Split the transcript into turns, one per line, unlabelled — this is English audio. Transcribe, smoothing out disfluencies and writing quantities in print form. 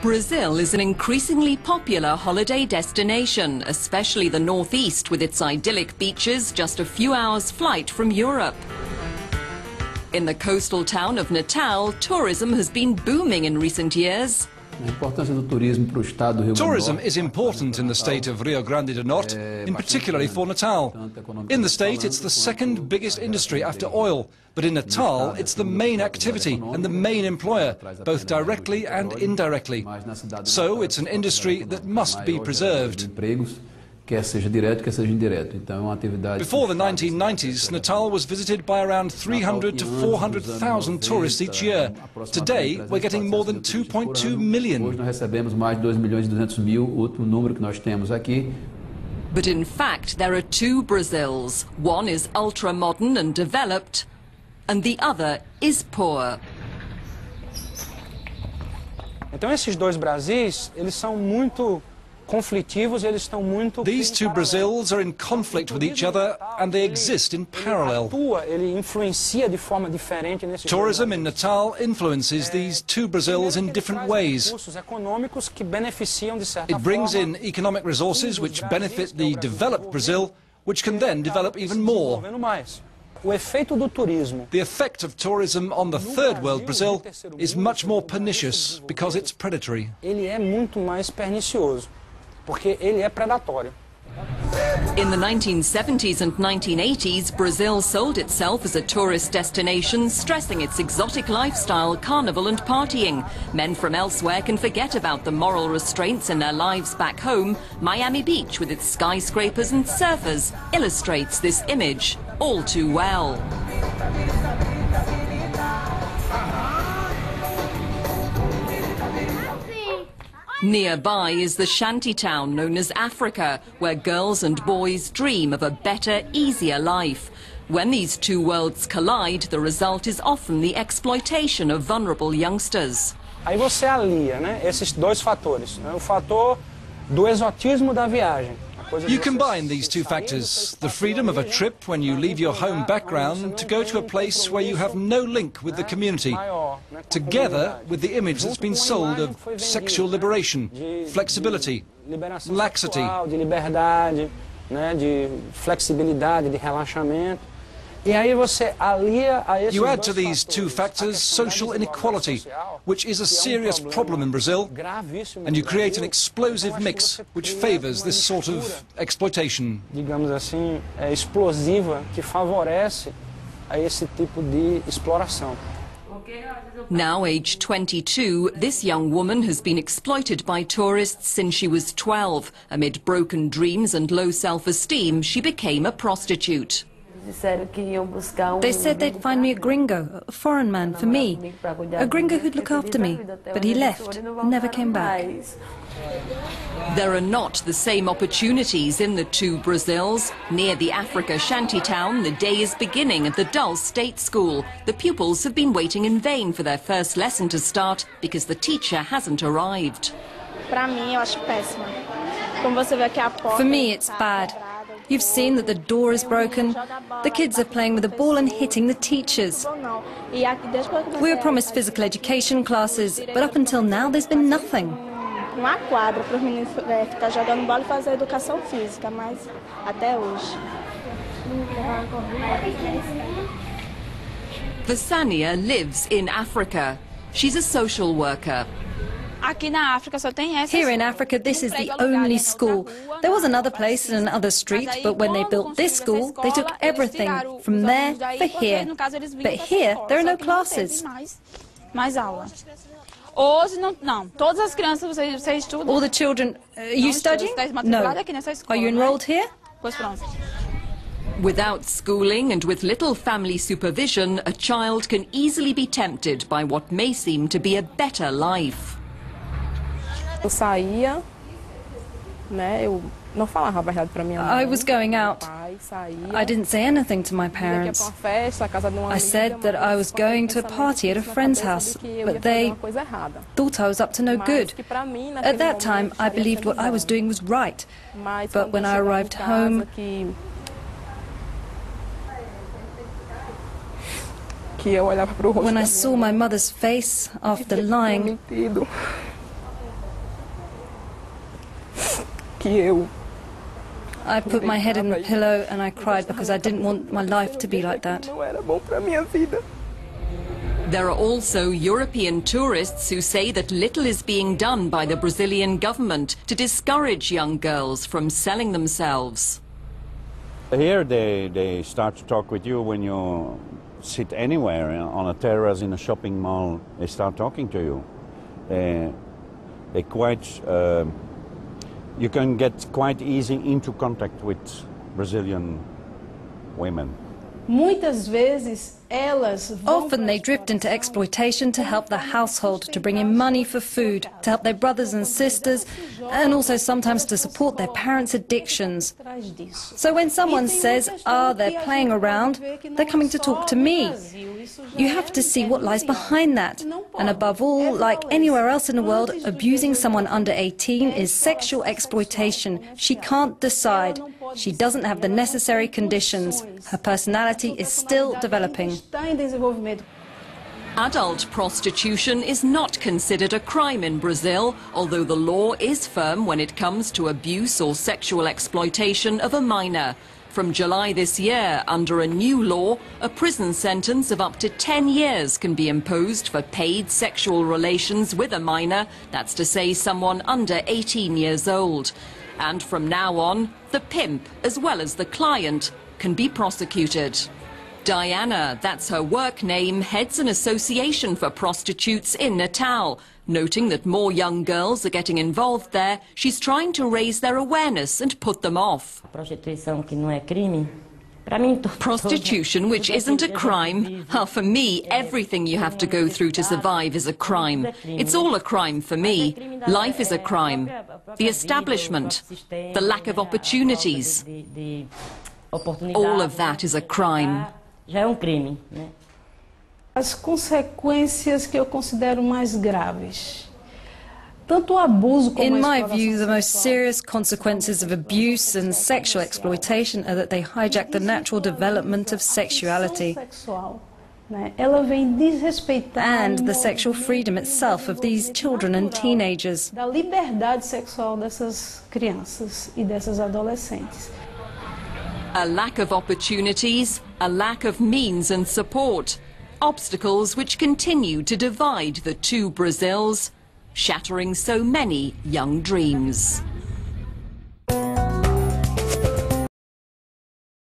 Brazil is an increasingly popular holiday destination, especially the northeast with its idyllic beaches just a few hours' flight from Europe. In the coastal town of Natal, tourism has been booming in recent years.
Tourism is important in the state of Rio Grande do Norte, in particularly for Natal. In the state, it's the second biggest industry after oil, but in Natal, it's the main activity and the main employer, both directly and indirectly. So it's an industry that must be preserved. Before the 1990s, Natal was visited by around 300 to 400,000 tourists each year. Today, we're getting more than 2.2 million.
But in fact, there are two Brazils. One is ultra-modern and developed, and the other is poor.
Então esses dois Brasis, eles são muito conflitivos, eles estão muito.
These two Brazils are in conflict with each other and they exist in parallel.
Ele influencia de forma diferente nesses.
Tourism in Natal influences these two Brazils in different ways. It brings in economic resources which benefit the developed Brazil, which can then develop even more. The effect of tourism on the third world Brazil is much more pernicious because it's predatory.
Ele é muito mais pernicioso, porque ele é predatório.
In the 1970s and 1980s, Brazil sold itself as a tourist destination, stressing its exotic lifestyle, carnival and partying. Men from elsewhere can forget about the moral restraints in their lives back home. Miami Beach, with its skyscrapers and surfers, illustrates this image all too well. Nearby is the shanty town known as Africa, where girls and boys dream of a better, easier life. When these two worlds collide, the result is often the exploitation of vulnerable youngsters.
Aí você alia, esses dois fatores, o fator do exotismo da viagem.
You combine these two factors, the freedom of a trip when you leave your home background to go to a place where you have no link with the community, together with the image that's been sold of sexual liberation, flexibility, laxity.
De liberdade, de flexibilidade, de relaxamento. E aí você alia a esses.
You add to these two factors social inequality, which is a serious problem in Brazil, and you create an explosive mix which favors this sort of exploitation.
Digamos assim, explosiva, que favorece a esse tipo de exploração.
Now aged 22, this young woman has been exploited by tourists since she was 12. Amid broken dreams and low self-esteem, she became a prostitute.
They said they'd find me a gringo, a foreign man for me, a gringo who'd look after me, but he left and never came back.
There are not the same opportunities in the two Brazils. Near the Africa shantytown, the day is beginning at the Dulce State School. The pupils have been waiting in vain for their first lesson to start because the teacher hasn't arrived.
For me, it's bad. You've seen that the door is broken. The kids are playing with a ball and hitting the teachers. We were promised physical education classes, but up until now there's been nothing.
Vasania lives in Africa. She's a social worker.
Here in Africa, this is the only school. There was another place in another street, but when they built this school, they took everything from there for here. But here, there are no classes. All the children, are you studying? No. Are you enrolled here?
Without schooling and with little family supervision, a child can easily be tempted by what may seem to be a better life.
I was going out. I didn't say anything to my parents. I said that I was going to a party at a friend's house, but they thought I was up to no good. At that time, I believed what I was doing was right. But when I arrived home, when I saw my mother's face after lying, I put my head in the pillow and I cried because I didn't want my life to be like that.
There are also European tourists who say that little is being done by the Brazilian government to discourage young girls from selling themselves.
Here they start to talk with you when you sit anywhere, on a terrace in a shopping mall. They start talking to you. They quite, you can get quite easy into contact with Brazilian women.
Often they drift into exploitation to help the household, to bring in money for food, to help their brothers and sisters, and also sometimes to support their parents' addictions. So when someone says, they're playing around, they're coming to talk to me. You have to see what lies behind that. And above all, like anywhere else in the world, abusing someone under 18 is sexual exploitation. She can't decide. She doesn't have the necessary conditions. Her personality is still developing.
Adult prostitution is not considered a crime in Brazil, although the law is firm when it comes to abuse or sexual exploitation of a minor. From July this year, under a new law, a prison sentence of up to 10 years can be imposed for paid sexual relations with a minor, that's to say someone under 18 years old. And from now on, the pimp, as well as the client, can be prosecuted. Diana, that's her work name, heads an association for prostitutes in Natal. Noting that more young girls are getting involved there, she's trying to raise their awareness and put them off. Prostitution, which isn't a crime? For me, everything you have to go through to survive is a crime. It's all a crime for me. Life is a crime. The establishment, the lack of opportunities, all of that is a crime.
As consequências que eu considero mais graves.
In my view, the most serious consequences of abuse and sexual exploitation are that they hijack the natural development of sexuality and the sexual freedom itself of these children and teenagers.
Da liberdade sexual dessas crianças e dessas adolescentes.
A lack of opportunities, a lack of means and support. Obstacles which continue to divide the two Brazils, shattering so many young dreams.